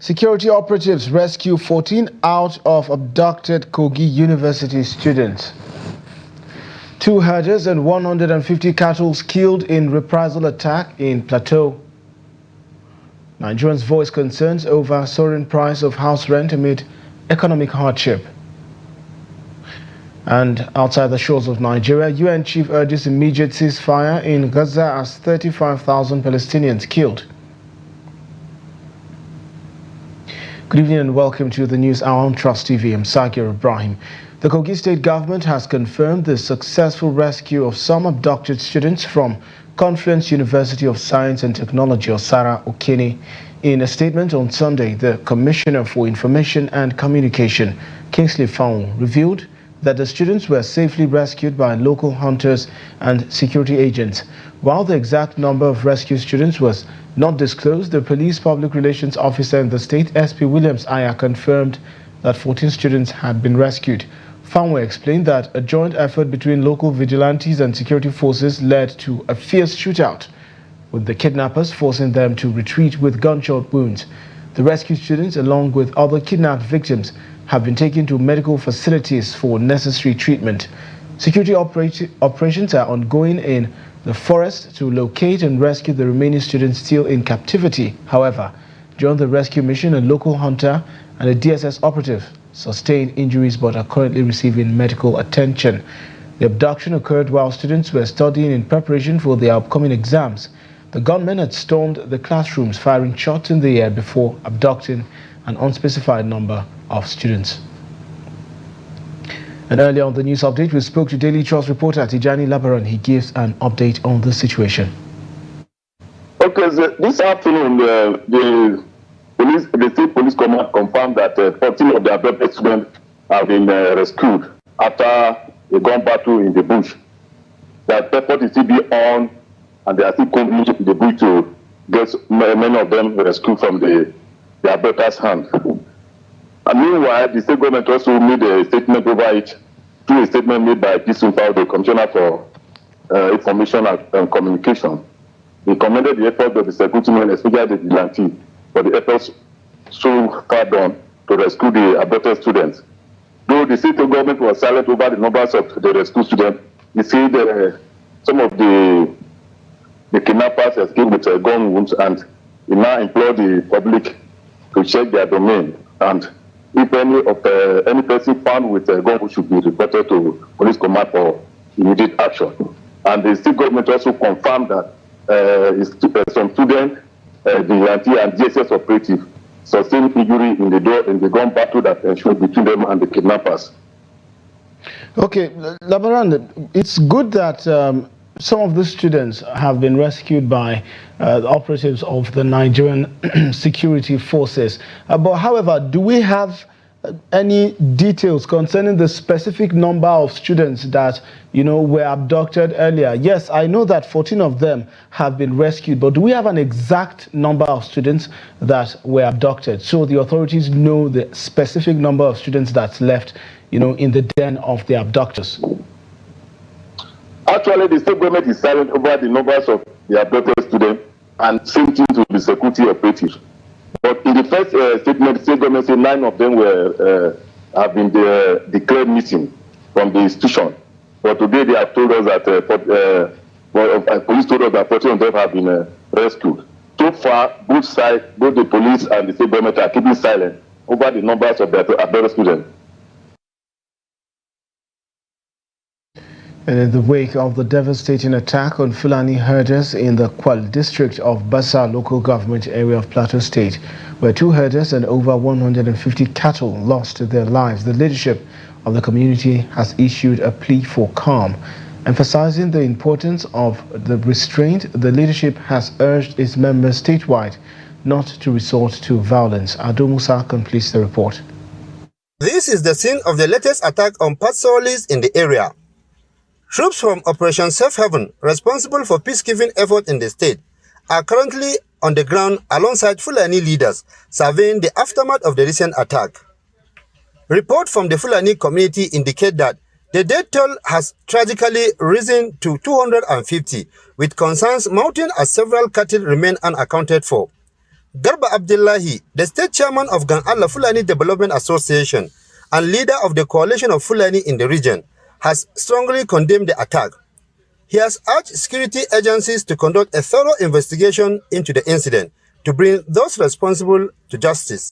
Security operatives rescue 14 out of abducted Kogi University students. 2 herders and 150 cattle killed in reprisal attack in Plateau. Nigerians voice concerns over soaring price of house rent amid economic hardship. And outside the shores of Nigeria, UN chief urges immediate ceasefire in Gaza as 35,000 Palestinians killed. Good evening and welcome to the News Hour on Trust TV. I'm Sakir Ibrahim. The Kogi State government has confirmed the successful rescue of some abducted students from Confluence University of Science and Technology, or Sarah Okene. In a statement on Sunday, the Commissioner for Information and Communication, Kingsley Fong, revealed that the students were safely rescued by local hunters and security agents. While the exact number of rescued students was not disclosed, the police public relations officer in the state, SP Williams Aya, confirmed that 14 students had been rescued. Fanwe explained that a joint effort between local vigilantes and security forces led to a fierce shootout, with the kidnappers forcing them to retreat with gunshot wounds. The rescued students, along with other kidnapped victims, have been taken to medical facilities for necessary treatment. Security operations are ongoing in the forest to locate and rescue the remaining students still in captivity. However, during the rescue mission, a local hunter and a DSS operative sustained injuries but are currently receiving medical attention. The abduction occurred while students were studying in preparation for their upcoming exams. The gunmen had stormed the classrooms, firing shots in the air before abducting an unspecified number of students. And earlier on the news update, we spoke to Daily Trust reporter Tijani Labaran. He gives an update on the situation. Okay, so this afternoon, the state police command confirmed that 14 of the abducted students have been rescued after a gun battle in the bush. That effort is still be on, and they are still continuing in the bush to get many of them rescued from the abductors' hand. And meanwhile, the state government also made a statement over it, through a statement made by Kisunfao, the Commissioner for Information and Communication. He commended the efforts of the security men, especially the vigilante, for the efforts so far done to rescue the abducted students. Though the state government was silent over the numbers of the rescued students, he said some of the kidnappers escaped with gun wounds, and he now implored the public to check their domain, and if any person found with a gun should be reported to police command for immediate action. And the state government also confirmed that some students, vigilante and DSS operative, sustained injury in the gun battle that ensued between them and the kidnappers. Okay, Labaran, it's good that some of the students have been rescued by the operatives of the Nigerian security forces. But however, do we have any details concerning the specific number of students that, were abducted earlier? Yes, I know that 14 of them have been rescued, but do we have an exact number of students that were abducted, so the authorities know the specific number of students that's left, in the den of the abductors? Actually, the state government is silent over the numbers of the abducted students, and same thing to the security operatives. But in the first statement, the state government said 9 of them have been declared missing from the institution. But today they have told us that police told us that 14 of them have been rescued. So far, both sides, both the police and the state government, are keeping silent over the numbers of the abducted students. And in the wake of the devastating attack on Fulani herders in the Kwal district of Basa local government area of Plateau State, where 2 herders and over 150 cattle lost their lives, the leadership of the community has issued a plea for calm. Emphasizing the importance of the restraint, the leadership has urged its members statewide not to resort to violence. Ado Musa completes the report. This is the scene of the latest attack on pastoralis in the area. Troops from Operation Safe Haven, responsible for peacekeeping effort in the state, are currently on the ground alongside Fulani leaders, surveying the aftermath of the recent attack. Reports from the Fulani community indicate that the death toll has tragically risen to 250, with concerns mounting as several cattle remain unaccounted for. Garba Abdullahi, the state chairman of Gan Allah Fulani Development Association and leader of the coalition of Fulani in the region, has strongly condemned the attack. He has urged security agencies to conduct a thorough investigation into the incident to bring those responsible to justice.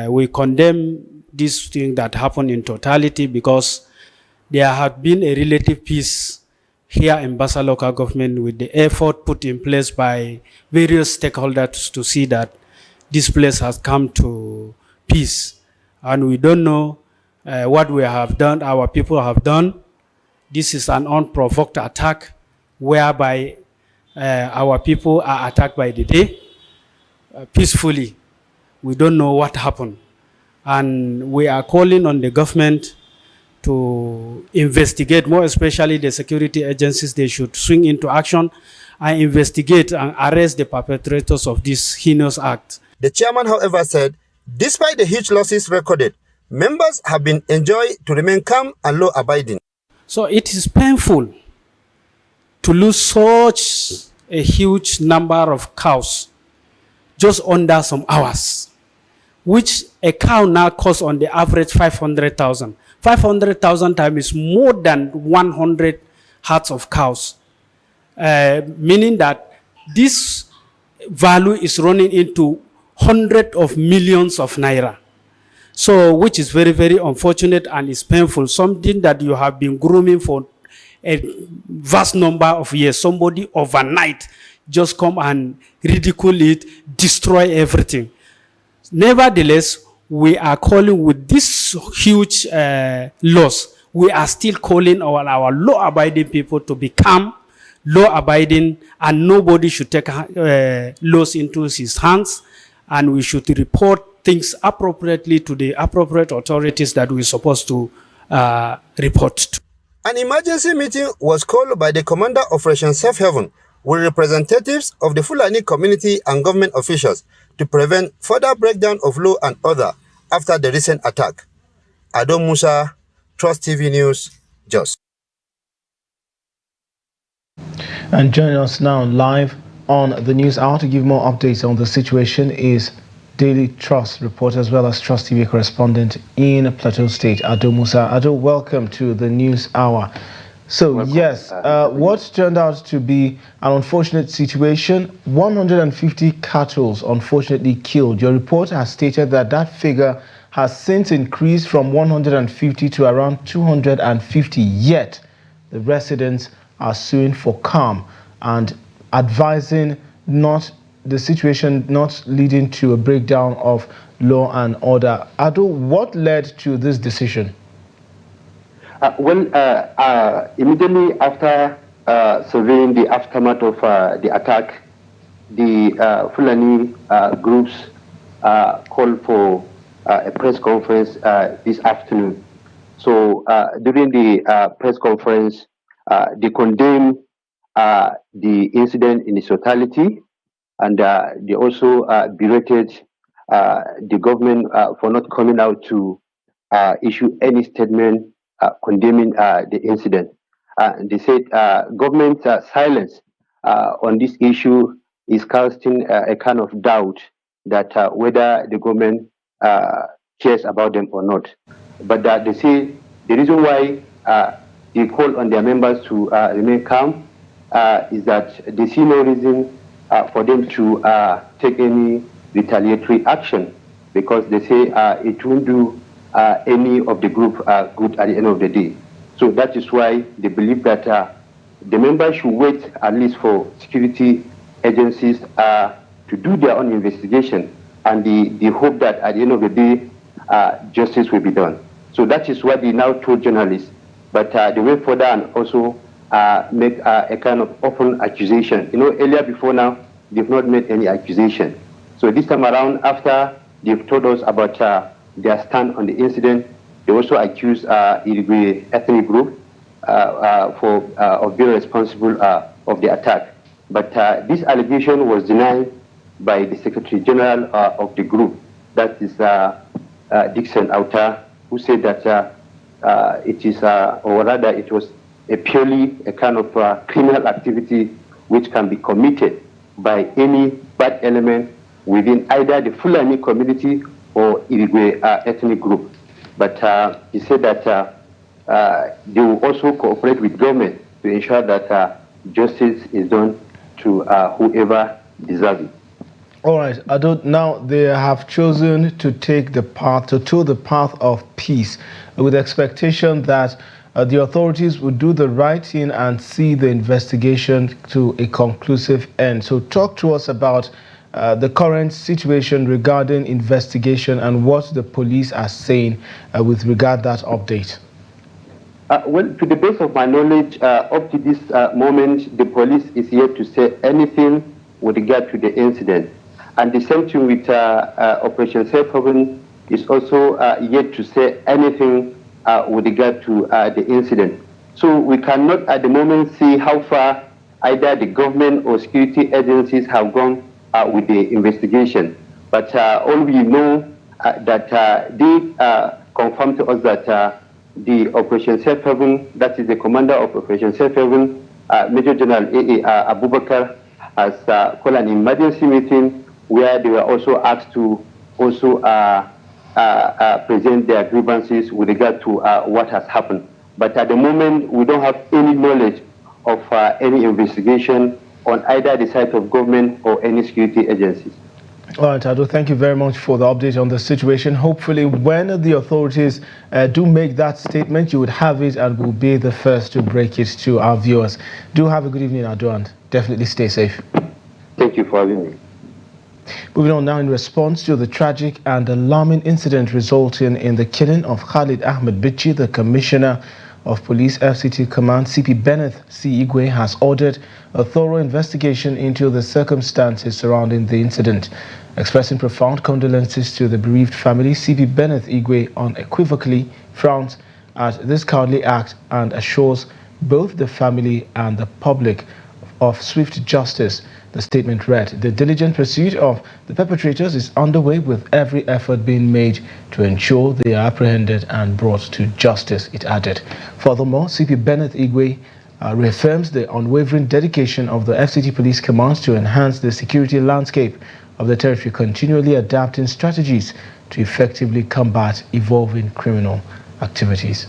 We condemn this thing that happened in totality because there had been a relative peace here in Bassa local government with the effort put in place by various stakeholders to see that this place has come to peace. And we don't know what we have done, our people have done. This is an unprovoked attack whereby our people are attacked by the day peacefully. We don't know what happened. And we are calling on the government to investigate, more especially the security agencies. They should swing into action and investigate and arrest the perpetrators of this heinous act. The chairman, however, said, despite the huge losses recorded, members have been enjoined to remain calm and law-abiding. So it is painful to lose such a huge number of cows just under some hours, which a cow now costs on the average 500,000. 500,000 times is more than 100 herds of cows, meaning that this value is running into hundreds of millions of naira. So, which is very, very unfortunate and is painful. Something that you have been grooming for a vast number of years. Somebody overnight just come and ridicule it, destroy everything. Nevertheless, we are calling with this huge loss. We are still calling our law-abiding people to become law-abiding, and nobody should take laws into his hands, and we should report things appropriately to the appropriate authorities that we're supposed to report to. An emergency meeting was called by the commander of Operation Safe Haven with representatives of the Fulani community and government officials to prevent further breakdown of law and order after the recent attack. Ado Musa, Trust TV News, Jos. And joining us now live on the news hour to give more updates on the situation is Daily Trust reporter as well as Trust TV correspondent in Plateau State, Ado Musa. Ado, welcome to the news hour. So, welcome. Yes, what turned out to be an unfortunate situation, 150 cattle unfortunately killed. Your report has stated that that figure has since increased from 150 to around 250, yet the residents are suing for calm and advising the situation not leading to a breakdown of law and order. Ado, what led to this decision? Immediately after surveying the aftermath of the attack, the Fulani groups called for a press conference this afternoon. So during the press conference, they condemned the incident in its totality, and they also berated the government for not coming out to issue any statement condemning the incident. They said government silence on this issue is casting a kind of doubt that whether the government cares about them or not. But they say the reason why they call on their members to remain calm is that they see no reason for them to take any retaliatory action, because they say it won't do any of the group good at the end of the day. So that is why they believe that the members should wait at least for security agencies to do their own investigation, and they hope that at the end of the day justice will be done. So that is what they now told journalists. But they went further and also make a kind of open accusation. You know, earlier before now, they've not made any accusation. So this time around, after they've told us about their stand on the incident, they also accused the ethnic group of being responsible of the attack. But this allegation was denied by the Secretary General of the group, that is Dixon Auta, who said that it is, or rather it was purely a kind of criminal activity which can be committed by any bad element within either the Fulani community or Irigwe ethnic group. But he said that they will also cooperate with government to ensure that justice is done to whoever deserves it. All right, Ado, now they have chosen to take the path, to toe the path of peace, with the expectation that the authorities would do the right thing and see the investigation to a conclusive end. So talk to us about the current situation regarding investigation and what the police are saying with regard to that update. Well, to the best of my knowledge, up to this moment, the police is yet to say anything with regard to the incident. And the same thing with Operation Safe Haven is also yet to say anything with regard to the incident. So we cannot at the moment see how far either the government or security agencies have gone with the investigation. But all we know that they confirmed to us that the Operation Safe Haven, that is the commander of Operation Safe Haven, Major General A.A. Abubakar, has called an emergency meeting where they were also asked to also present their grievances with regard to what has happened. But at the moment, we don't have any knowledge of any investigation on either the side of government or any security agencies. All right, Ado, thank you very much for the update on the situation. Hopefully, when the authorities do make that statement, you would have it and will be the first to break it to our viewers. Do have a good evening, Ado, and definitely stay safe. Thank you for having me. Moving on now, in response to the tragic and alarming incident resulting in the killing of Khalid Ahmed Bichi, the Commissioner of Police FCT Command, CP Benneth C. Igwe, has ordered a thorough investigation into the circumstances surrounding the incident. Expressing profound condolences to the bereaved family, CP Benneth Igwe unequivocally frowns at this cowardly act and assures both the family and the public of swift justice. The statement read, "The diligent pursuit of the perpetrators is underway with every effort being made to ensure they are apprehended and brought to justice," it added. Furthermore, CP Benneth Igwe reaffirms the unwavering dedication of the FCT Police Command to enhance the security landscape of the territory, continually adapting strategies to effectively combat evolving criminal activities.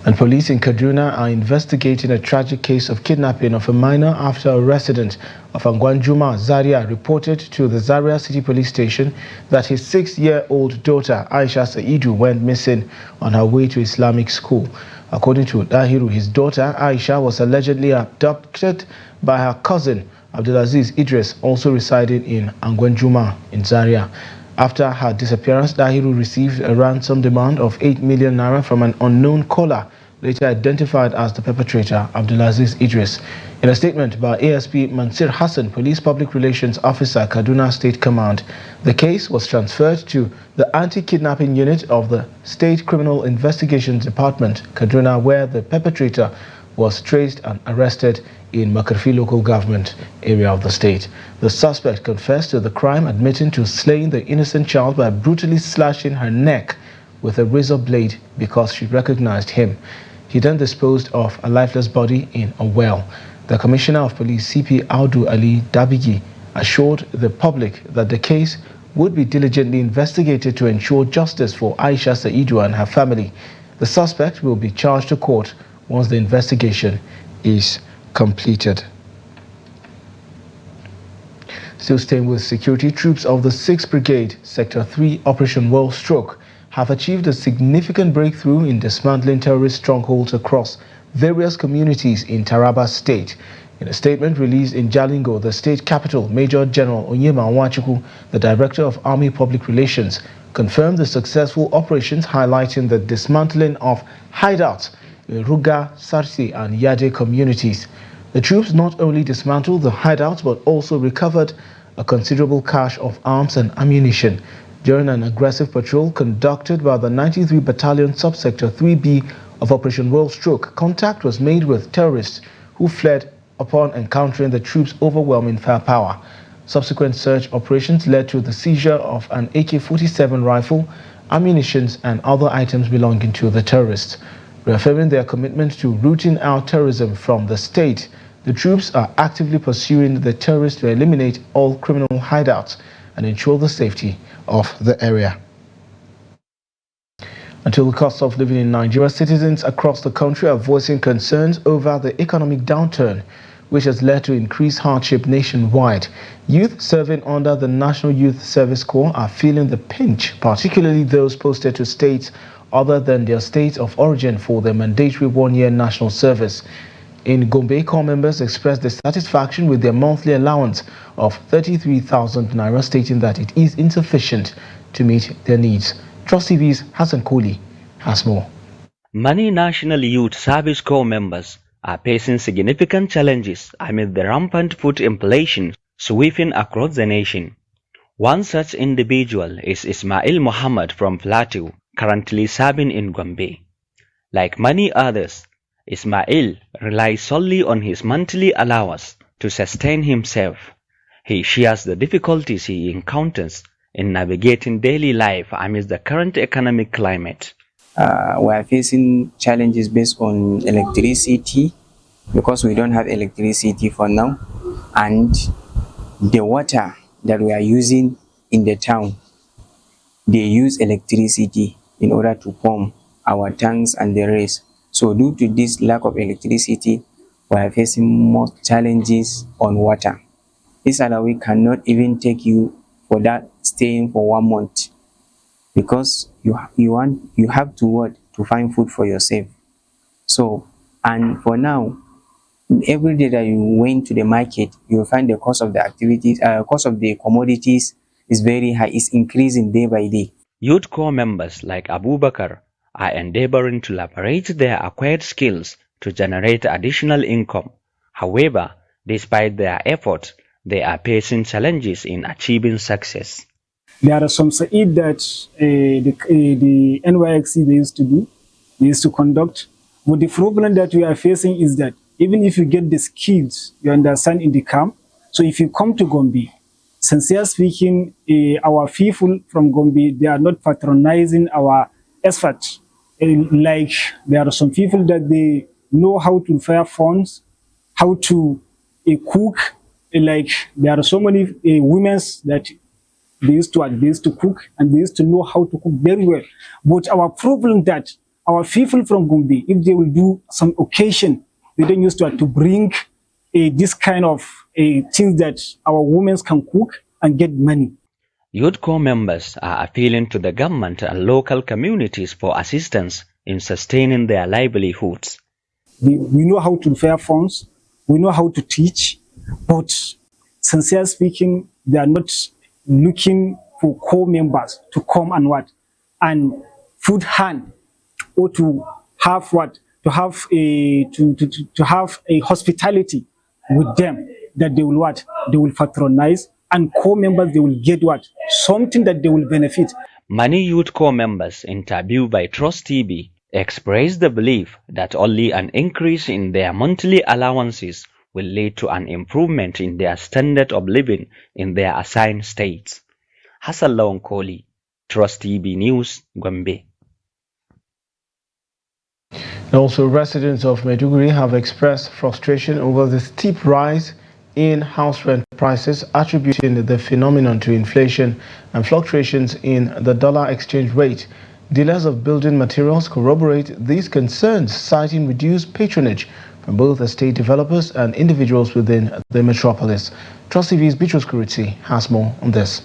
And police in Kaduna are investigating a tragic case of kidnapping of a minor after a resident of Angwanjuma, Zaria, reported to the Zaria City Police Station that his 6-year-old daughter, Aisha Saidu, went missing on her way to Islamic school. According to Dahiru, his daughter, Aisha, was allegedly abducted by her cousin, Abdulaziz Idris, also residing in Angwanjuma in Zaria. After her disappearance, Dahiru received a ransom demand of 8 million naira from an unknown caller, later identified as the perpetrator, Abdulaziz Idris. In a statement by ASP Mansir Hassan, Police Public Relations Officer, Kaduna State Command, the case was transferred to the Anti-Kidnapping Unit of the State Criminal Investigations Department, Kaduna, where the perpetrator was traced and arrested in Makarfi local government area of the state. The suspect confessed to the crime, admitting to slaying the innocent child by brutally slashing her neck with a razor blade because she recognized him. He then disposed of a lifeless body in a well. The Commissioner of Police, CP Audu Ali Dabigi, assured the public that the case would be diligently investigated to ensure justice for Aisha Saidu and her family. The suspect will be charged to court once the investigation is completed. Still staying with security, troops of the 6th Brigade, Sector 3, Operation World Stroke, have achieved a significant breakthrough in dismantling terrorist strongholds across various communities in Taraba State. In a statement released in Jalingo, the state capital, Major General Onyema Nwachukwu, the Director of Army Public Relations, confirmed the successful operations, highlighting the dismantling of hideouts in Ruga, Sarsi and Yade communities. The troops not only dismantled the hideouts but also recovered a considerable cache of arms and ammunition. During an aggressive patrol conducted by the 93 Battalion Subsector 3B of Operation World Stroke, contact was made with terrorists who fled upon encountering the troops' overwhelming firepower. Subsequent search operations led to the seizure of an AK-47 rifle, ammunition and other items belonging to the terrorists. Reaffirming their commitment to rooting out terrorism from the state, The troops are actively pursuing the terrorists to eliminate all criminal hideouts and ensure the safety of the area. Until the cost of living in Nigeria, citizens across the country are voicing concerns over the economic downturn, which has led to increased hardship nationwide. Youth serving under the National Youth Service Corps are feeling the pinch, particularly those posted to states other than their state of origin for their mandatory one-year national service. In Gombe, Corps members expressed dissatisfaction with their monthly allowance of 33,000 naira, stating that it is insufficient to meet their needs. Trust TV's Hassan Koli has more. Many National Youth Service Corps members are facing significant challenges amid the rampant food inflation sweeping across the nation. One such individual is Ismail Muhammad from Plateau, currently serving in Gombe. Like many others, Ismail relies solely on his monthly allowance to sustain himself. He shares the difficulties he encounters in navigating daily life amidst the current economic climate. We are facing challenges based on electricity because we don't have electricity for now, and the water that we are using in the town, they use electricity in order to pump our tanks and the rest. So due to this lack of electricity, we are facing more challenges on water. This we cannot even take you for that staying for 1 month, because you have to work to find food for yourself. So, and for now, every day that you went to the market, you will find the cost of the activities, cost of the commodities is very high. It's increasing day by day. Youth Corps members like Abubakar are endeavoring to leverage their acquired skills to generate additional income. However, despite their efforts, they are facing challenges in achieving success. There are some Said that the NYXC they used to do, they used to conduct. But the problem that we are facing is that even if you get the skills, you understand in the camp, so if you come to Gombe, sincere speaking, our people from Gombe, they are not patronizing our efforts. Like there are some people that they know how to fire phones, how to cook. Like there are so many women that they used to cook, and they used to know how to cook very well. But our problem that our people from Gombe, if they will do some occasion, they don't used to bring this kind of things that our women can cook and get money. Youth Corps members are appealing to the government and local communities for assistance in sustaining their livelihoods. We know how to repair phones, we know how to teach, but sincerely speaking, they are not looking for Corps members to come and and put hand, or to have to have a hospitality with them, that they will they will patronize, and Corps members, they will get something that they will benefit. Many Youth Corps members interviewed by Trust TV expressed the belief that only an increase in their monthly allowances will lead to an improvement in their standard of living in their assigned states. Hassan Koli, Trust TV News, Gombe. Also, residents of Maiduguri have expressed frustration over the steep rise in house rent prices, attributing the phenomenon to inflation and fluctuations in the dollar exchange rate. Dealers of building materials corroborate these concerns, citing reduced patronage from both estate developers and individuals within the metropolis. Trust TV's Beatrice Kuriti has more on this.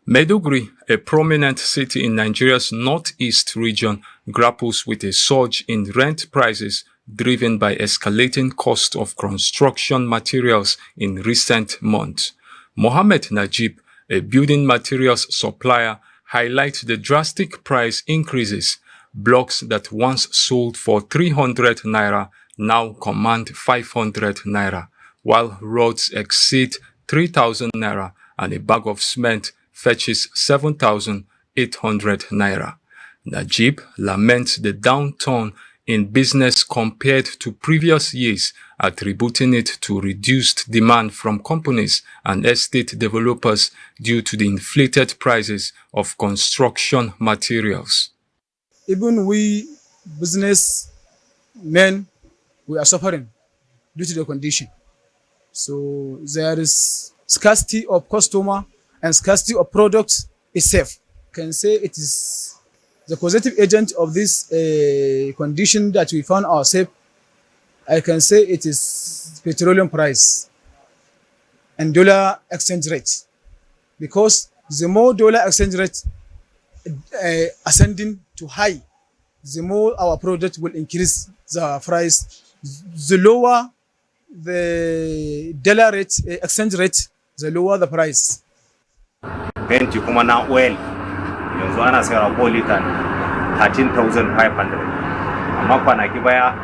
Maiduguri, a prominent city in Nigeria's northeast region, grapples with a surge in rent prices driven by escalating cost of construction materials in recent months. Mohammed Najib, a building materials supplier, highlights the drastic price increases. Blocks that once sold for 300 naira now command 500 naira, while roads exceed 3,000 naira and a bag of cement fetches 7,800 naira. Najib laments the downturn in business compared to previous years, attributing it to reduced demand from companies and estate developers due to the inflated prices of construction materials. Even we business men, we are suffering due to the condition. So there is scarcity of customer and scarcity of products itself. Can say it is the causative agent of this condition that we found ourselves. I can say it is petroleum price and dollar exchange rate, because the more dollar exchange rate ascending to high, the more our product will increase the price. The lower the dollar rate exchange rate, the lower the price. Penti kuma na oil yanzu ana sayar ko litan 13,500, amma kwanaki baya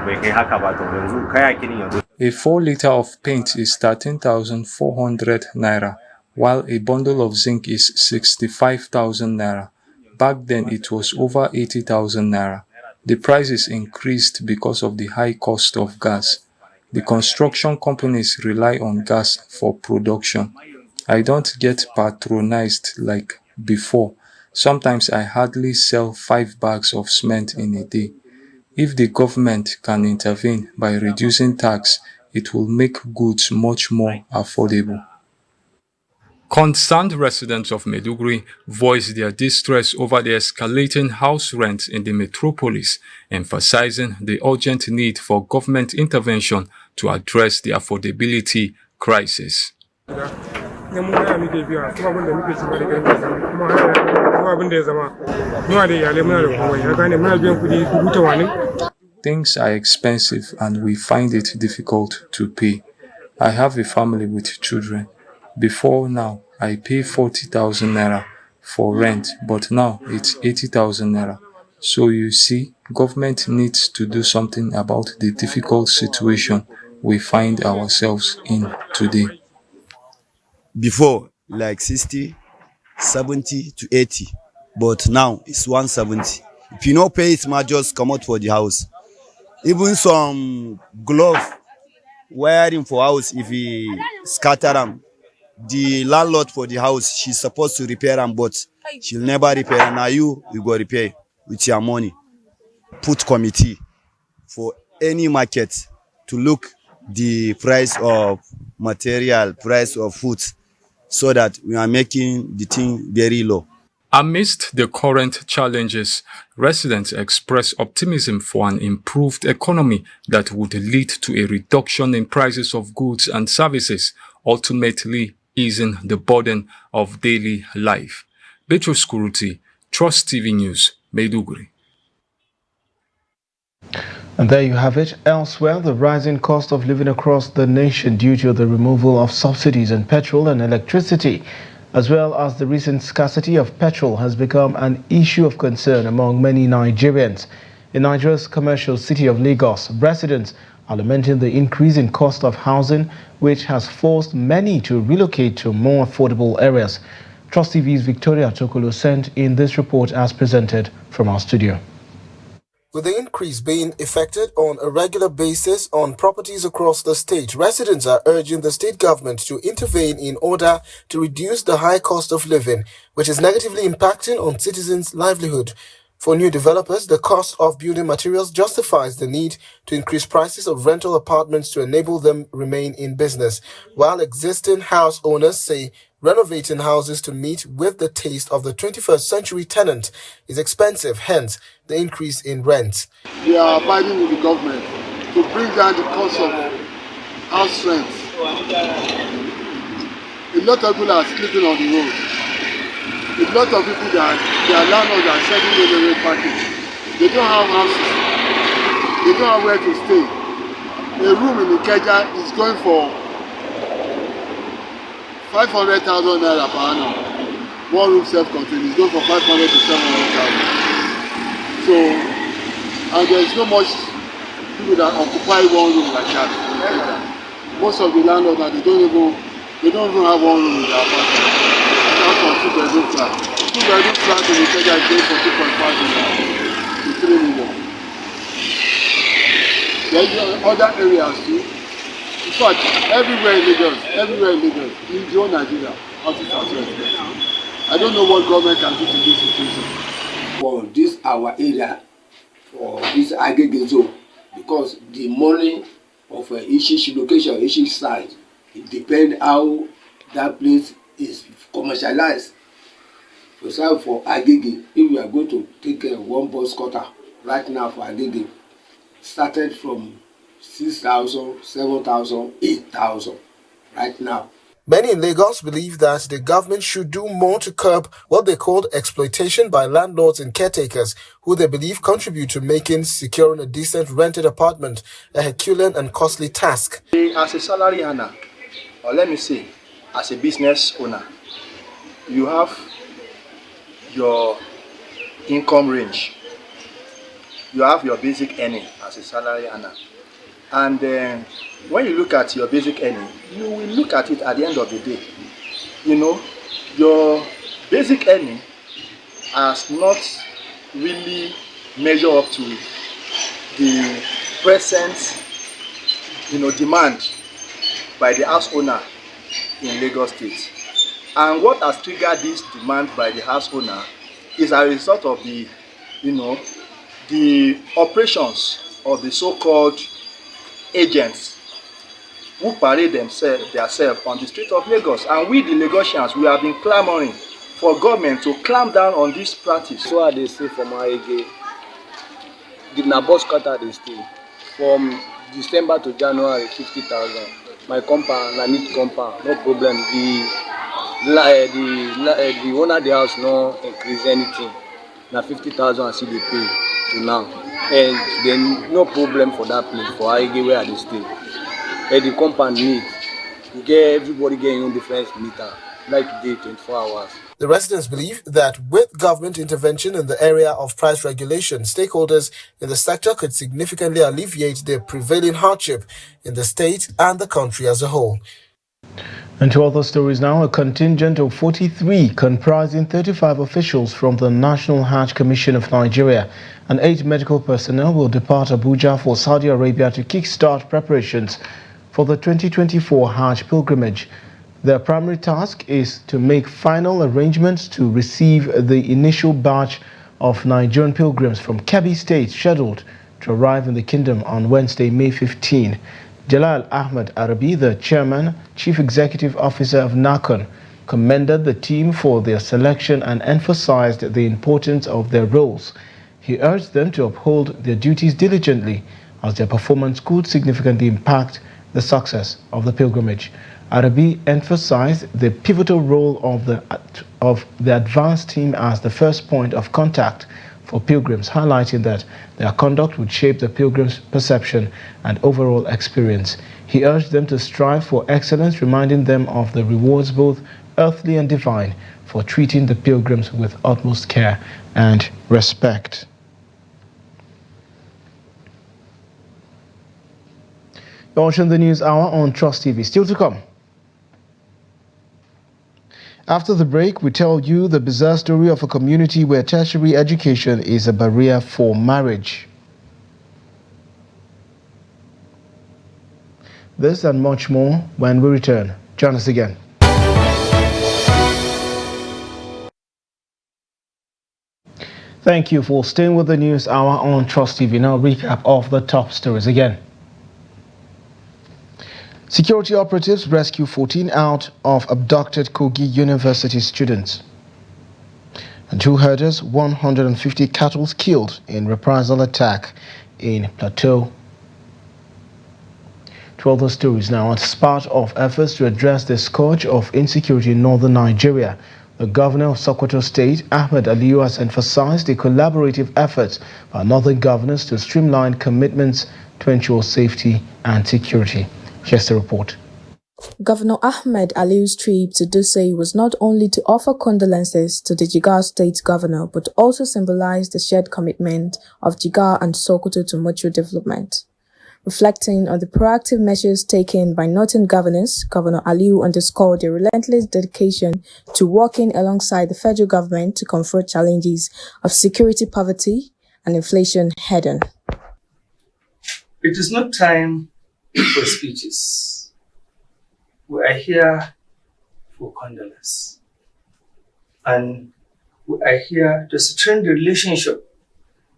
bai kai haka ba, to yanzu kayakin yanzu. A 4 liter of paint is 13,400 naira, while a bundle of zinc is 65,000 naira. Back then it was over 80,000 naira. The prices increased because of the high cost of gas. The construction companies rely on gas for production. I don't get patronized like before. Sometimes I hardly sell 5 bags of cement in a day. If the government can intervene by reducing tax, it will make goods much more affordable. Concerned residents of Maiduguri voiced their distress over the escalating house rents in the metropolis, emphasizing the urgent need for government intervention to address the affordability crisis. Things are expensive and we find it difficult to pay. I have a family with children. Before now, I pay 40,000 naira for rent, but now it's 80,000 naira. So you see, government needs to do something about the difficult situation we find ourselves in today. Before, like 60, 70 to 80, but now it's 170. If you no pay it, ma just come out for the house. Even some glove wiring for house, if he scatter them, the landlord for the house, she's supposed to repair them, but she'll never repair. Now you go repair with your money. Put committee for any market to look the price of material, price of food, so that we are making the thing very low. Amidst the current challenges, residents express optimism for an improved economy that would lead to a reduction in prices of goods and services, ultimately easing the burden of daily life. Beatrice Kuruti, Trust TV News, Maiduguri. And there you have it. Elsewhere, the rising cost of living across the nation due to the removal of subsidies on petrol and electricity, as well as the recent scarcity of petrol, has become an issue of concern among many Nigerians. In Nigeria's commercial city of Lagos, residents are lamenting the increase in cost of housing, which has forced many to relocate to more affordable areas. Trust TV's Victoria Tokolo sent in this report as presented from our studio. With the increase being effected on a regular basis on properties across the state, residents are urging the state government to intervene in order to reduce the high cost of living, which is negatively impacting on citizens' livelihood. For new developers, the cost of building materials justifies the need to increase prices of rental apartments to enable them remain in business, while existing house owners say renovating houses to meet with the taste of the 21st century tenant is expensive, hence the increase in rent. We are fighting with the government to bring down the cost of house rent. A lot of people are sleeping on the road. A lot of people that their landlords are sending them away package. They don't have houses. They don't have where to stay. A room in Ikeja is going for 500,000 naira per annum. One room self-contained is going for 500 to 700,000. So, and there is no much people that occupy one room like that. Most of the landlords, they don't even have one room in their apartment. That's for 2-bedroom flat. 2-bedroom flat in Ikeja is going for 2.5 million to 3 million. There are other areas too. In fact, everywhere in Lagos, in the whole Nigeria, houses are so expensive. I don't know what government can do to this situation. For this our area, for this aggregate zone, because the money of each location, each site. It depends how that place is commercialized. For example, for Agege, if we are going to take one bus cutter right now for Agege, started from 6,000, 7,000, 8,000 right now. Many in Lagos believe that the government should do more to curb what they called exploitation by landlords and caretakers, who they believe contribute to making securing a decent rented apartment a Herculean and costly task. As a salary earner, or let me say, as a business owner, you have your income range. You have your basic earning as a salary earner. And when you look at your basic earning, you will look at it at the end of the day. You know, your basic earning has not really measured up to the present, demand by the house owner in Lagos State. And what has triggered this demand by the house owner is a result of the operations of the so-called agents who parade themselves on the street of Lagos. And we, the Lagosians, we have been clamoring for government to clamp down on this practice. So they say from Agege, the bus cutter they stay from December to January 50,000. My compound, I need compound, no problem. The owner of the house no increase anything. Now 50,000 I see they pay to now, and then no problem for that place for Agege where they stay. And the compound need to get everybody getting different meter like today 24 hours. The residents believe that with government intervention in the area of price regulation, stakeholders in the sector could significantly alleviate the prevailing hardship in the state and the country as a whole. And to other stories now, a contingent of 43 comprising 35 officials from the National Hajj Commission of Nigeria and 8 medical personnel will depart Abuja for Saudi Arabia to kickstart preparations for the 2024 Hajj pilgrimage. Their primary task is to make final arrangements to receive the initial batch of Nigerian pilgrims from Kebbi State scheduled to arrive in the kingdom on Wednesday, May 15. Jalal Ahmed Arabi, the chairman, chief executive officer of NACON, commended the team for their selection and emphasized the importance of their roles. He urged them to uphold their duties diligently, as their performance could significantly impact the success of the pilgrimage. Arabi emphasized the pivotal role of the advanced team as the first point of contact for pilgrims, highlighting that their conduct would shape the pilgrims' perception and overall experience. He urged them to strive for excellence, reminding them of the rewards, both earthly and divine, for treating the pilgrims with utmost care and respect. You're watching the News Hour on Trust TV. Still to come. After the break, we tell you the bizarre story of a community where tertiary education is a barrier for marriage. This and much more when we return. Join us again. Thank you for staying with the News Hour on Trust TV. Now, recap of the top stories again. Security operatives rescue 14 out of abducted Kogi University students. And 2 herders, 150 cattle killed in reprisal attack in Plateau. 2 other stories now. As part of efforts to address the scourge of insecurity in northern Nigeria, the governor of Sokoto State, Ahmed Aliyu, has emphasized the collaborative efforts by northern governors to streamline commitments to ensure safety and security. Here's the report. Governor Ahmed Aliyu's trip to Dutse was not only to offer condolences to the Jigawa State governor, but also symbolized the shared commitment of Jigawa and Sokoto to mutual development. Reflecting on the proactive measures taken by northern governors, Governor Aliyu underscored their relentless dedication to working alongside the federal government to confront challenges of security, poverty, and inflation head-on. It is not time for speeches. We are here for condolence. And we are here to strengthen the relationship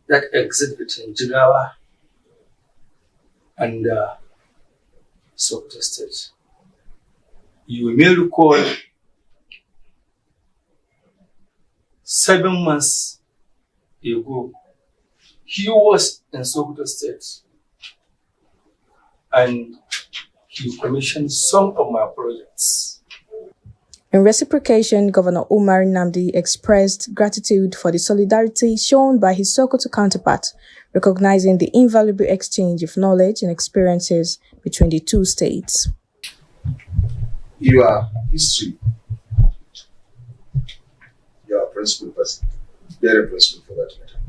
that exists between Jigawa and Sokoto State. You may recall 7 months ago, he was in Sokoto State and he commissioned some of my projects. In reciprocation, Governor Umar Namdi expressed gratitude for the solidarity shown by his Sokoto counterpart, recognizing the invaluable exchange of knowledge and experiences between the two states. You are history. You are a principal person, very principal for that matter.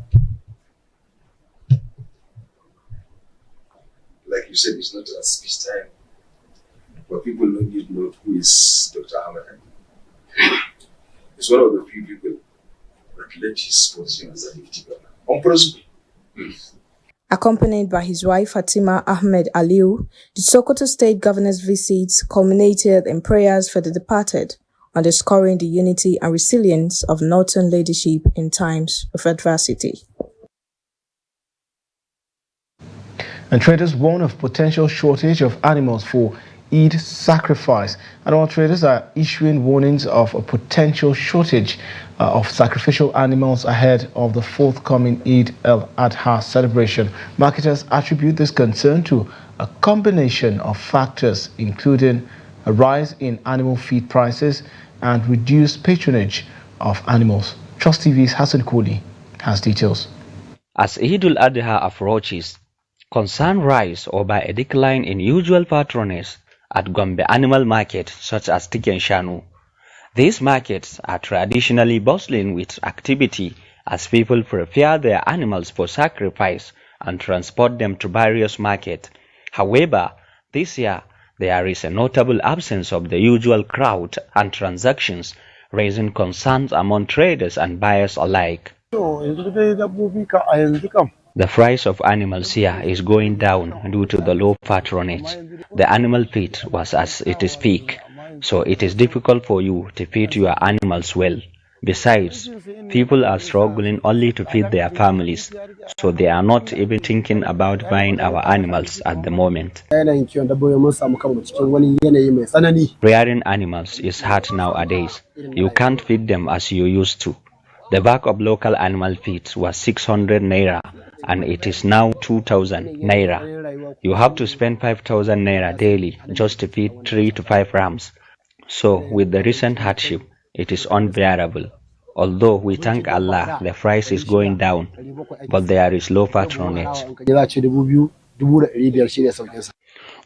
Like you said, it's not a speech time, but people don't need to know who is Dr. Ahmed. He's one of the few people that let his position as a deputy governor on principle. Accompanied by his wife Fatima Ahmed Aliu, the Sokoto State Governor's visits culminated in prayers for the departed, underscoring the unity and resilience of Northern leadership in times of adversity. And traders warn of potential shortage of animals for Eid sacrifice. And all traders are issuing warnings of a potential shortage of sacrificial animals ahead of the forthcoming Eid al-Adha celebration. Marketers attribute this concern to a combination of factors, including a rise in animal feed prices and reduced patronage of animals. Trust TV's Hassan Koli has details. As Eid al-Adha approaches, concern rise over a decline in usual patronage at Gombe animal market such as Tiken Shanu. These markets are traditionally bustling with activity as people prepare their animals for sacrifice and transport them to various markets. However, this year there is a notable absence of the usual crowd and transactions, raising concerns among traders and buyers alike. The price of animals here is going down due to the low patronage. The animal feed was at its peak, so it is difficult for you to feed your animals well. Besides, people are struggling only to feed their families, so they are not even thinking about buying our animals at the moment. Rearing animals is hard nowadays. You can't feed them as you used to. The bag of local animal feed was 600 naira and it is now 2,000 naira. You have to spend 5,000 naira daily just to feed 3 to 5 rams. So with the recent hardship, it is unbearable. Although we thank Allah, the price is going down, but there is low patronage.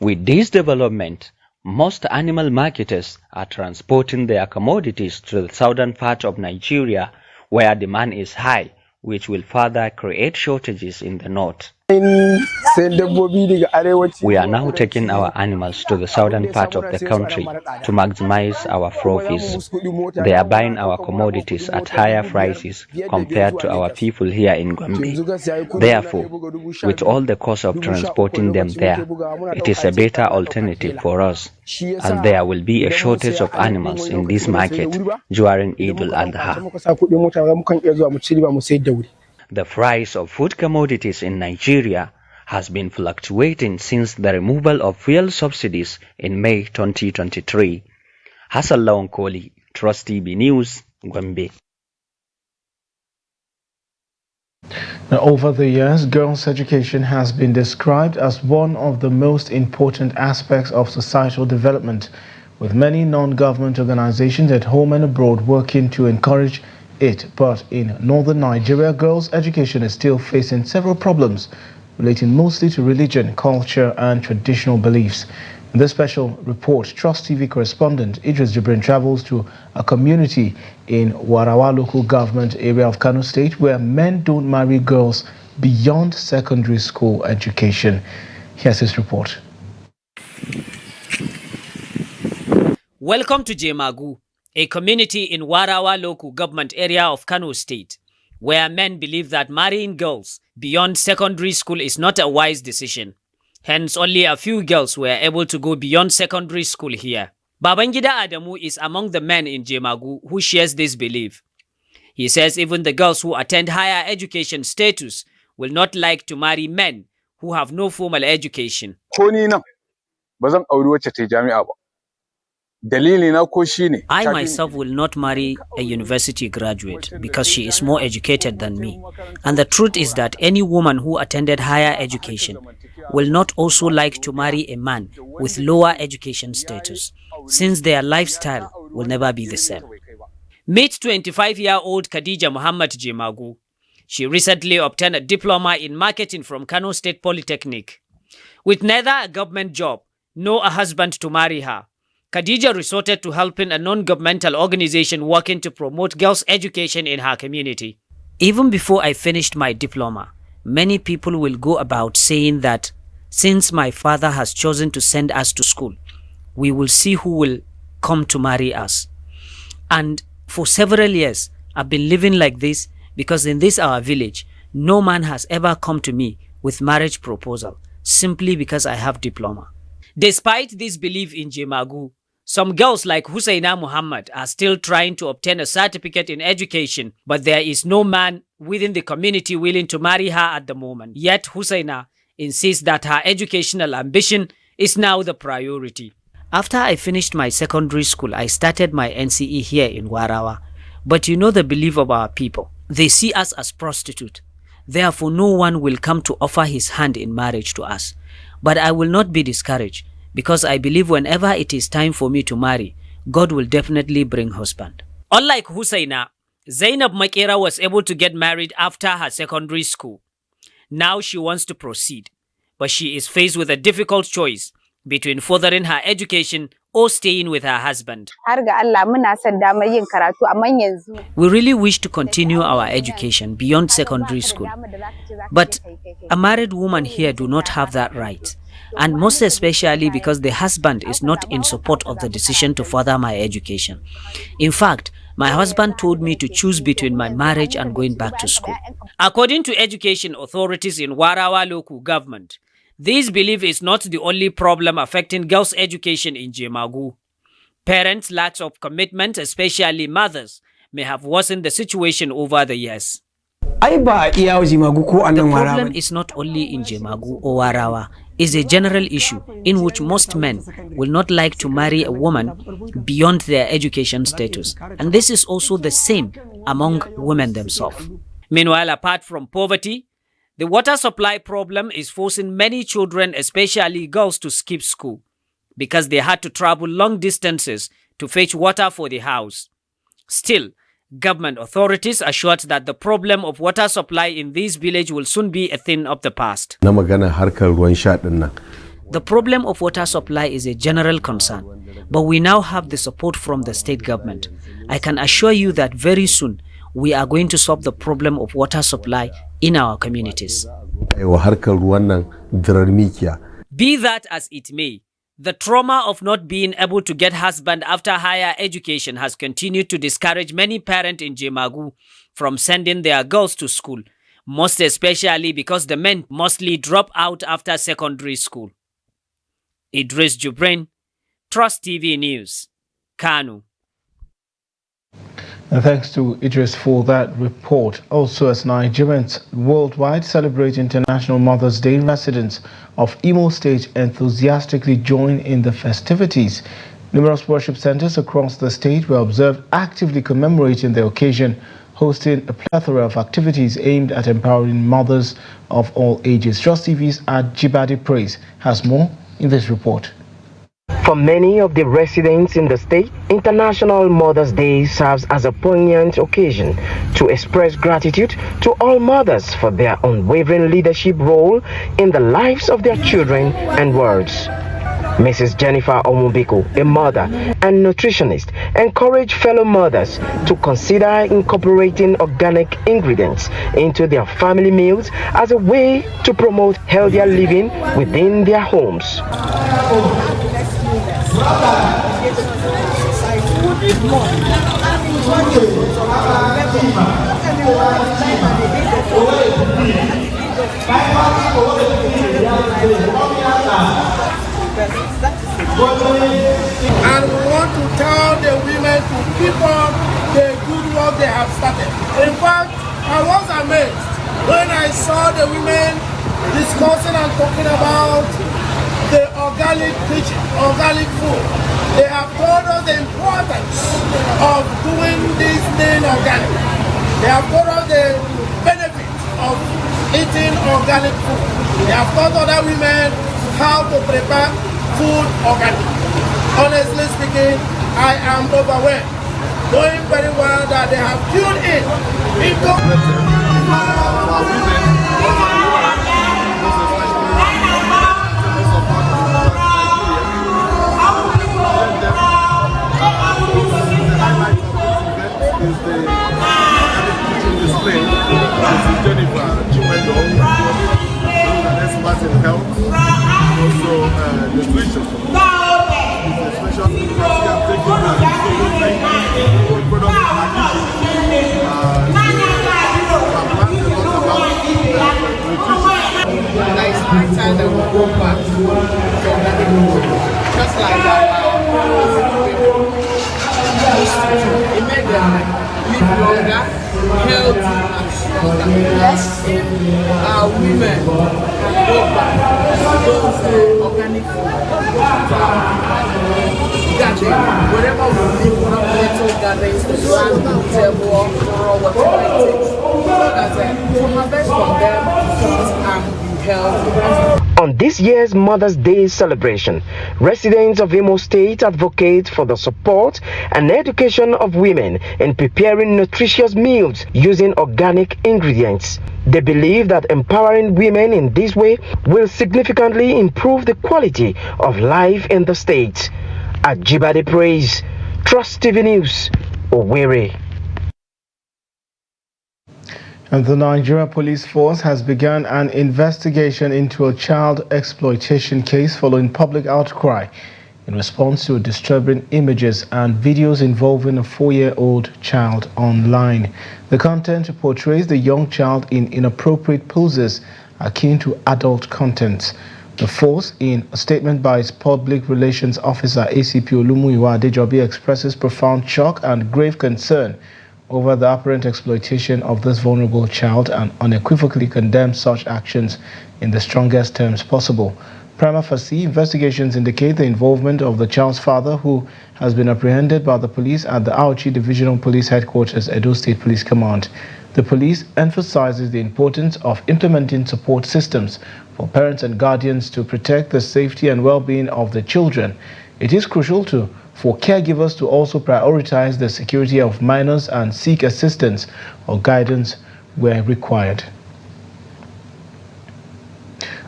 With this development, most animal marketers are transporting their commodities to the southern part of Nigeria, where demand is high, which will further create shortages in the north. We are now taking our animals to the southern part of the country to maximize our profits. They are buying our commodities at higher prices compared to our people here in Gombe. Therefore, with all the cost of transporting them there, it is a better alternative for us, and there will be a shortage of animals in this market during Eid al-Adha. The price of food commodities in Nigeria has been fluctuating since the removal of fuel subsidies in May 2023. Hassan Koli, Trust TV News, Gombe. Now, over the years, girls' education has been described as one of the most important aspects of societal development, with many non-government organizations at home and abroad working to encourage it. But in northern Nigeria, girls' education is still facing several problems relating mostly to religion, culture and traditional beliefs. In this special report, Trust TV correspondent Idris Jibrin travels to a community in Warawa local government area of Kano State where men don't marry girls beyond secondary school education. Here's his report. Welcome to Jemagu, a community in Warawa local government area of Kano State, where men believe that marrying girls beyond secondary school is not a wise decision. Hence, only a few girls were able to go beyond secondary school here. Babangida Adamu is among the men in Jemagu who shares this belief. He says even the girls who attend higher education status will not like to marry men who have no formal education. I myself will not marry a university graduate because she is more educated than me. And the truth is that any woman who attended higher education will not also like to marry a man with lower education status, since their lifestyle will never be the same. Meet 25-year-old Khadija Muhammad Jemagu. She recently obtained a diploma in marketing from Kano State Polytechnic. With neither a government job nor a husband to marry her, Khadija resorted to helping a non-governmental organization working to promote girls' education in her community. Even before I finished my diploma, many people will go about saying that since my father has chosen to send us to school, we will see who will come to marry us. And for several years, I've been living like this because in this our village, no man has ever come to me with marriage proposal simply because I have diploma. Despite this belief in Jemagu, some girls like Husaina Muhammad are still trying to obtain a certificate in education, but there is no man within the community willing to marry her at the moment. Yet Husaina insists that her educational ambition is now the priority. After I finished my secondary school, I started my NCE here in Warawa. But you know the belief of our people. They see us as prostitutes. Therefore, no one will come to offer his hand in marriage to us. But I will not be discouraged, because I believe whenever it is time for me to marry, God will definitely bring husband. Unlike Husaina, Zainab Makera was able to get married after her secondary school. Now she wants to proceed, but she is faced with a difficult choice between furthering her education or staying with her husband. We really wish to continue our education beyond secondary school, but a married woman here do not have that right, and most especially because the husband is not in support of the decision to further my education. In fact, my husband told me to choose between my marriage and going back to school. According to education authorities in Warawa local government, this belief is not the only problem affecting girls' education in Jemagu. Parents' lack of commitment, especially mothers, may have worsened the situation over the years. The problem is not only in Jemagu or Warawa. It's a general issue in which most men will not like to marry a woman beyond their education status. And this is also the same among women themselves. Meanwhile, apart from poverty, the water supply problem is forcing many children, especially girls, to skip school because they had to travel long distances to fetch water for the house. Still, government authorities assured that the problem of water supply in this village will soon be a thing of the past. The problem of water supply is a general concern, but we now have the support from the state government. I can assure you that very soon we are going to solve the problem of water supply in our communities. Be that as it may, the trauma of not being able to get husband after higher education has continued to discourage many parents in Jemagu from sending their girls to school, most especially because the men mostly drop out after secondary school. Idris Jubrin, Trust TV News, Kano. And thanks to Idris for that report. Also, as Nigerians worldwide celebrate International Mother's Day, residents of Imo State enthusiastically join in the festivities. Numerous worship centers across the state were observed actively commemorating the occasion, hosting a plethora of activities aimed at empowering mothers of all ages. Trust TV's Ajibade Praise has more in this report. For many of the residents in the state, International Mother's Day serves as a poignant occasion to express gratitude to all mothers for their unwavering leadership role in the lives of their children and worlds. Mrs. Jennifer Omubiko, a mother and nutritionist, encouraged fellow mothers to consider incorporating organic ingredients into their family meals as a way to promote healthier living within their homes. And we want to tell the women to keep on the good work they have started. In fact, I was amazed when I saw the women discussing and talking about the organic kitchen, organic food. They have told us the importance of doing this thing organic. They have told us the benefits of eating organic food. They have taught other women how to prepare food organic. Honestly speaking, I am overwhelmed, knowing very well that they have tuned in. Just like it made them live longer, healthy and stronger. Yes. Women go back those organic food gathering. Wherever we live, we have little gatherings to plant the table or whatever it takes. So that to harvest from them, eat and be healthy. On this year's Mother's Day celebration, residents of Imo State advocate for the support and education of women in preparing nutritious meals using organic ingredients. They believe that empowering women in this way will significantly improve the quality of life in the state. Ajibade Praise, Trust TV News, Owerri. And the Nigeria Police Force has begun an investigation into a child exploitation case following public outcry in response to disturbing images and videos involving a 4-year-old child online. The content portrays the young child in inappropriate poses akin to adult content. The force, in a statement by its public relations officer ACP Olumuyiwa Adejobi, expresses profound shock and grave concern over the apparent exploitation of this vulnerable child and unequivocally condemns such actions in the strongest terms possible. Prima facie, investigations indicate the involvement of the child's father, who has been apprehended by the police at the Auchi Divisional Police Headquarters, Edo State Police Command. The police emphasizes the importance of implementing support systems for parents and guardians to protect the safety and well-being of the children. It is crucial for caregivers to also prioritize the security of minors and seek assistance or guidance where required.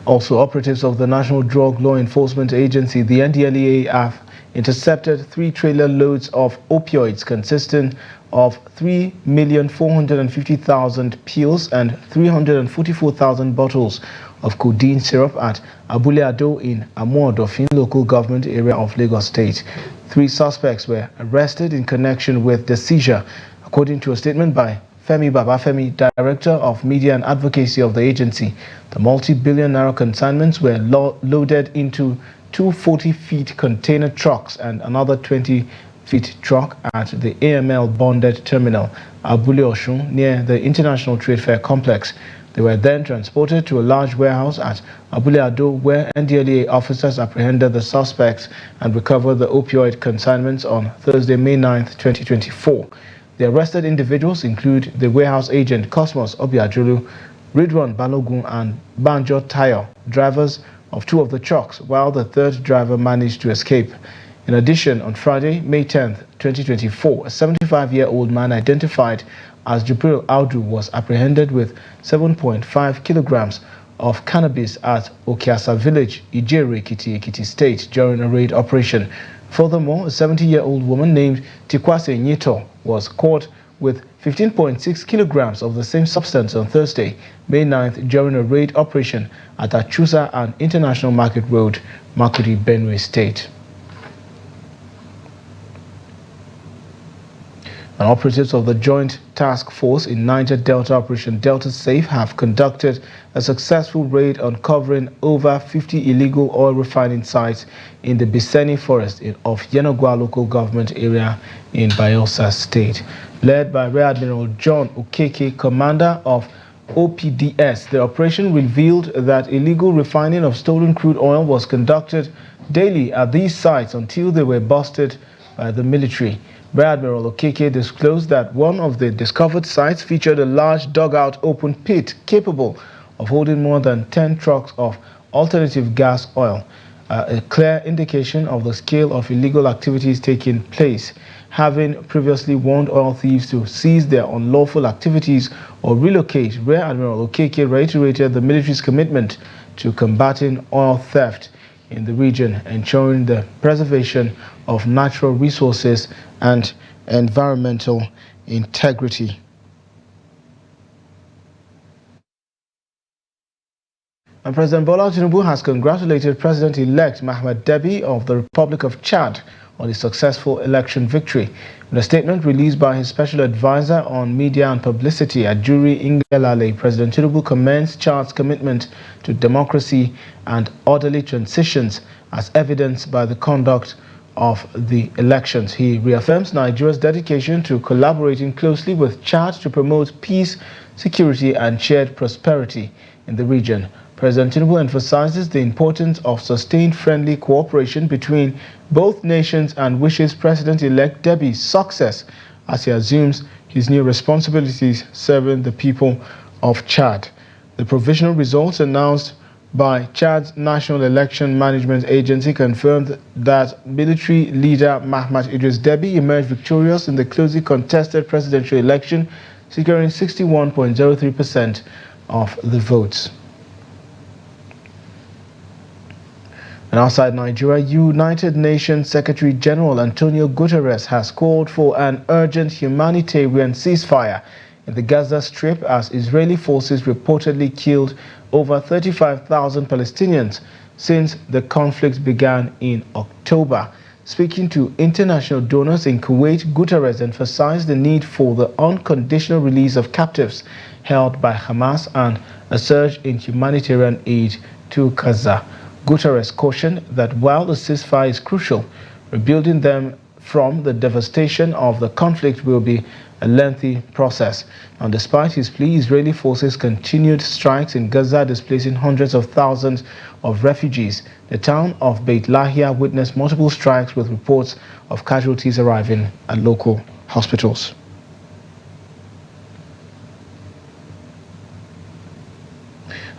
Also, operatives of the National Drug Law Enforcement Agency, the NDLEA, have intercepted 3 trailer loads of opioids consisting of 3,450,000 pills and 344,000 bottles of codeine syrup at Abule Ado in Amuodofin local government area of Lagos State. 3 suspects were arrested in connection with the seizure, according to a statement by Femi Babafemi, Director of Media and Advocacy of the agency. The multi-billion naira consignments were loaded into 2 40-feet container trucks and another 20-feet truck at the AML bonded terminal, Abule Oshun, near the International Trade Fair complex. They were then transported to a large warehouse at Abule Ado, where NDLEA officers apprehended the suspects and recovered the opioid consignments on Thursday, May 9, 2024. The arrested individuals include the warehouse agent Cosmos Obiajulu, Ridwan Balogun and Banjo Tayo, drivers of 2 of the trucks, while the 3rd driver managed to escape. In addition, on Friday, May 10, 2024, a 75-year-old man identified as Jibril Audu was apprehended with 7.5 kilograms of cannabis at Okiasa village, Ijere, Ekiti State, during a raid operation. Furthermore, a 70-year-old woman named Tikwase Nyito was caught with 15.6 kilograms of the same substance on Thursday, May 9th, during a raid operation at Achusa and International Market Road, Makudi, Benue State. And operatives of the Joint Task Force in Niger Delta Operation Delta Safe have conducted a successful raid uncovering over 50 illegal oil refining sites in the Biseni Forest of Yenogwa local government area in Bayelsa State. Led by Rear Admiral John Okeke, commander of OPDS. The operation revealed that illegal refining of stolen crude oil was conducted daily at these sites until they were busted by the military. Rear Admiral Okeke disclosed that one of the discovered sites featured a large dugout open pit capable of holding more than 10 trucks of alternative gas oil, a clear indication of the scale of illegal activities taking place. Having previously warned oil thieves to cease their unlawful activities or relocate, Rear Admiral Okeke reiterated the military's commitment to combating oil theft in the region, ensuring the preservation of natural resources and environmental integrity. And President Bola Tinubu has congratulated President-elect Mahamat Debi of the Republic of Chad on his successful election victory. In a statement released by his special advisor on media and publicity, Ajuri Ngelale, President Tinubu commends Chad's commitment to democracy and orderly transitions as evidenced by the conduct of the elections. He reaffirms Nigeria's dedication to collaborating closely with Chad to promote peace, security and shared prosperity in the region. President Tinubu emphasizes the importance of sustained friendly cooperation between both nations and wishes President-elect Debi's success as he assumes his new responsibilities serving the people of Chad. The provisional results announced by Chad's National Election Management Agency confirmed that military leader Mahamat Idris Deby emerged victorious in the closely contested presidential election, securing 61.03% of the votes. And outside Nigeria, United Nations Secretary General Antonio Guterres has called for an urgent humanitarian ceasefire in the Gaza Strip as Israeli forces reportedly killed over 35,000 Palestinians since the conflict began in October. Speaking to international donors in Kuwait, Guterres emphasized the need for the unconditional release of captives held by Hamas and a surge in humanitarian aid to Gaza. Guterres cautioned that while the ceasefire is crucial, rebuilding them from the devastation of the conflict will be a lengthy process. And despite his plea, Israeli forces continued strikes in Gaza, displacing hundreds of thousands of refugees. The town of Beit Lahia witnessed multiple strikes with reports of casualties arriving at local hospitals.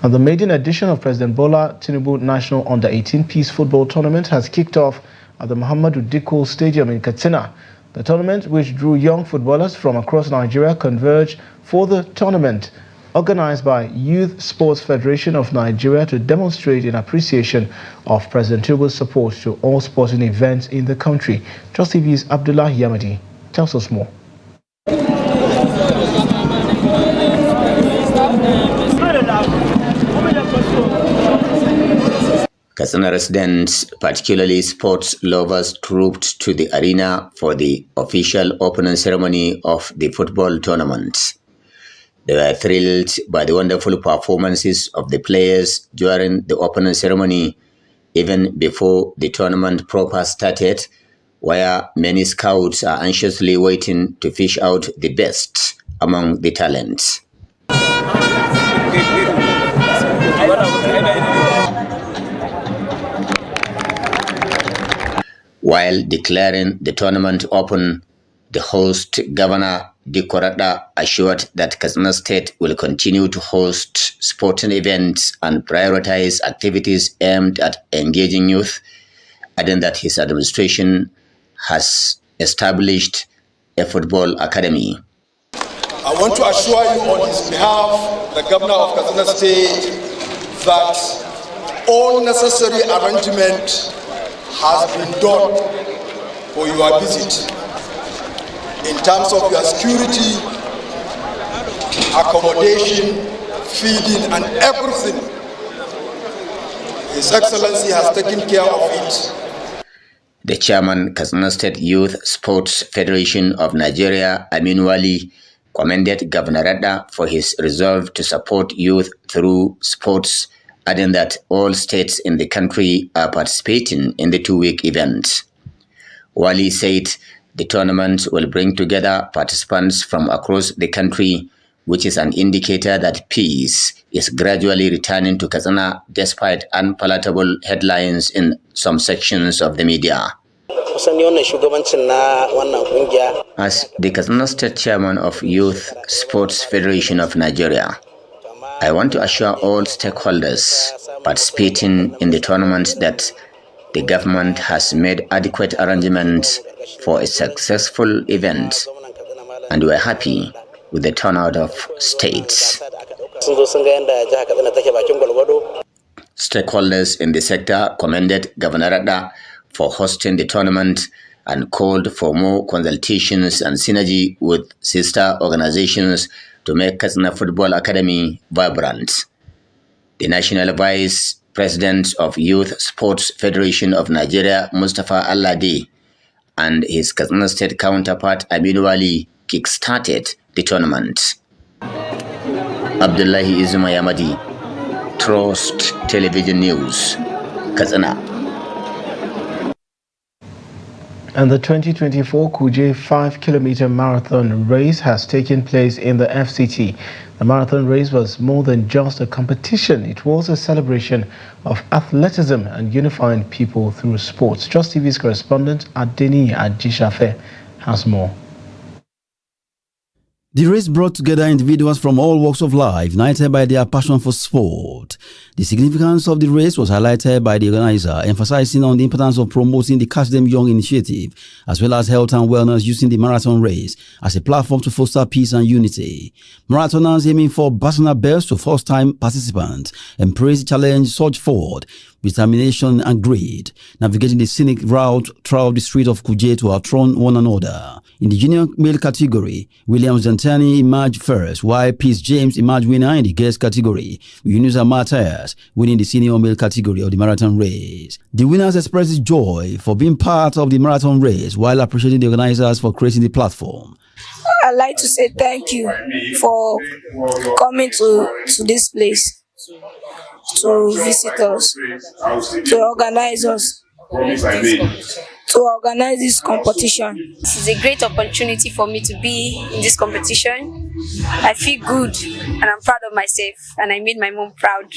And the maiden edition of President Bola Tinubu National Under-18 Peace Football Tournament has kicked off at the Muhammadu Dikko Stadium in Katsina. The tournament, which drew young footballers from across Nigeria, converged for the tournament organized by Youth Sports Federation of Nigeria to demonstrate in appreciation of President Tinubu's support to all sporting events in the country. Trust TV's Abdullah Yamadi tells us more. Katsina residents, particularly sports lovers, trooped to the arena for the official opening ceremony of the football tournament. They were thrilled by the wonderful performances of the players during the opening ceremony, even before the tournament proper started, where many scouts are anxiously waiting to fish out the best among the talents. While declaring the tournament open, the host Governor Dikko assured that Katsina State will continue to host sporting events and prioritize activities aimed at engaging youth, adding that his administration has established a football academy. I want to assure you on his behalf, the Governor of Katsina State, that all necessary arrangement has been done for your visit in terms of your security, accommodation, feeding and everything. His Excellency has taken care of it. The chairman, Katsina State Youth Sports Federation of Nigeria, Amin Wali, commended Governor Radda for his resolve to support youth through sports, adding that all states in the country are participating in the two-week event. Wali said the tournament will bring together participants from across the country which is an indicator that peace is gradually returning to Katsina despite unpalatable headlines in some sections of the media. As the Katsina State Chairman of Youth Sports Federation of Nigeria, I want to assure all stakeholders participating in the tournament that the government has made adequate arrangements for a successful event, and we are happy with the turnout of states. Stakeholders in the sector commended Governor Radda for hosting the tournament and called for more consultations and synergy with sister organizations to make Katsina Football Academy vibrant. The National Vice President of Youth Sports Federation of Nigeria, Mustafa Alladi, and his Katsina State counterpart, Aminu Ali, kick-started the tournament. Abdullahi Izuma Yamadi, Trust Television News, Katsina. And the 2024 Kuje 5-kilometer marathon race has taken place in the FCT. The marathon race was more than just a competition. It was a celebration of athleticism and unifying people through sports. Trust TV's correspondent Adeni Ajishafe has more. The race brought together individuals from all walks of life, united by their passion for sport. The significance of the race was highlighted by the organizer, emphasizing on the importance of promoting the Catch Them Young initiative, as well as health and wellness using the marathon race as a platform to foster peace and unity. Marathoners aiming for personal best to first-time participants embrace the challenge, surge forward, determination and grit, navigating the scenic route throughout the street of Kuje to outrun one another. In the junior male category, Williams Jantani emerged first, while Peace James emerged winner in the girls category, with Yunusa Matthias winning the senior male category of the marathon race. The winners expressed joy for being part of the marathon race, while appreciating the organizers for creating the platform. I'd like to say thank you for coming to this place, to visit us, to organize us, to organize this competition. This is a great opportunity for me to be in this competition. I feel good and I'm proud of myself, and I made my mom proud.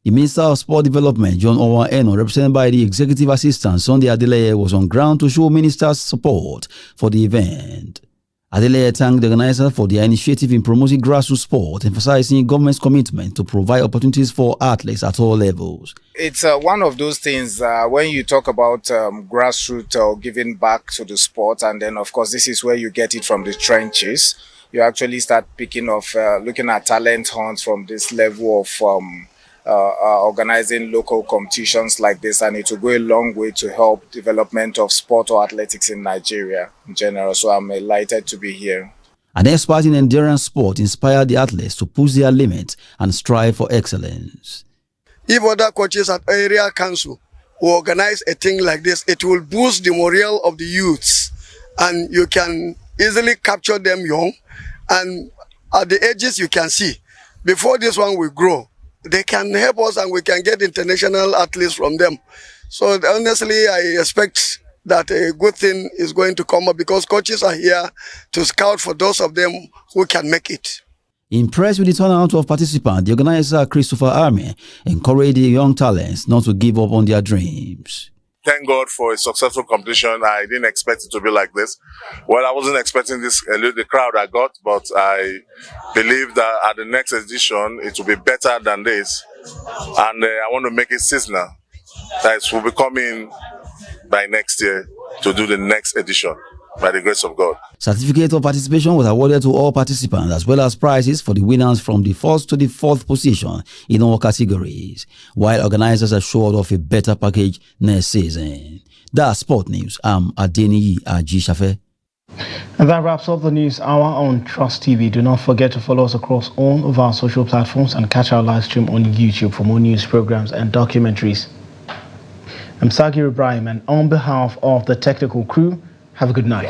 The Minister of Sport Development, John Owa Eno, represented by the Executive Assistant Sunday Adeleye, was on ground to show ministers' support for the event. Adeleye thanked the organizer for their initiative in promoting grassroots sport, emphasizing government's commitment to provide opportunities for athletes at all levels. It's one of those things when you talk about grassroots or giving back to the sport, and then of course this is where you get it from the trenches. You actually start picking off, looking at talent hunts from this level of organizing local competitions like this, and it will go a long way to help development of sport or athletics in Nigeria in general. So I'm delighted to be here. An expert in endurance sport inspired the athletes to push their limits and strive for excellence. If other coaches at area council will organize a thing like this, it will boost the morale of the youths, and you can easily capture them young, and at the ages you can see before this one will grow, they can help us and we can get international athletes from them. So honestly, I expect that a good thing is going to come up, because coaches are here to scout for those of them who can make it. Impressed with the turnout of participants, the organizer Christopher Army encouraged the young talents not to give up on their dreams. Thank God for a successful competition. I didn't expect it to be like this. Well, I wasn't expecting this, the crowd I got, but I believe that at the next edition, it will be better than this. And I want to make it seasonal. That will be coming by next year to do the next edition, by the grace of God. Certificate of participation was awarded to all participants, as well as prizes for the winners from the first to the fourth position in all categories, while organizers assured of a better package next season. That's Sport News. I'm Adeni Ajishafe. And that wraps up the news hour on Trust TV. Do not forget to follow us across all of our social platforms and catch our live stream on YouTube for more news programs and documentaries. I'm Sagir Ibrahim, and on behalf of the technical crew, have a good night.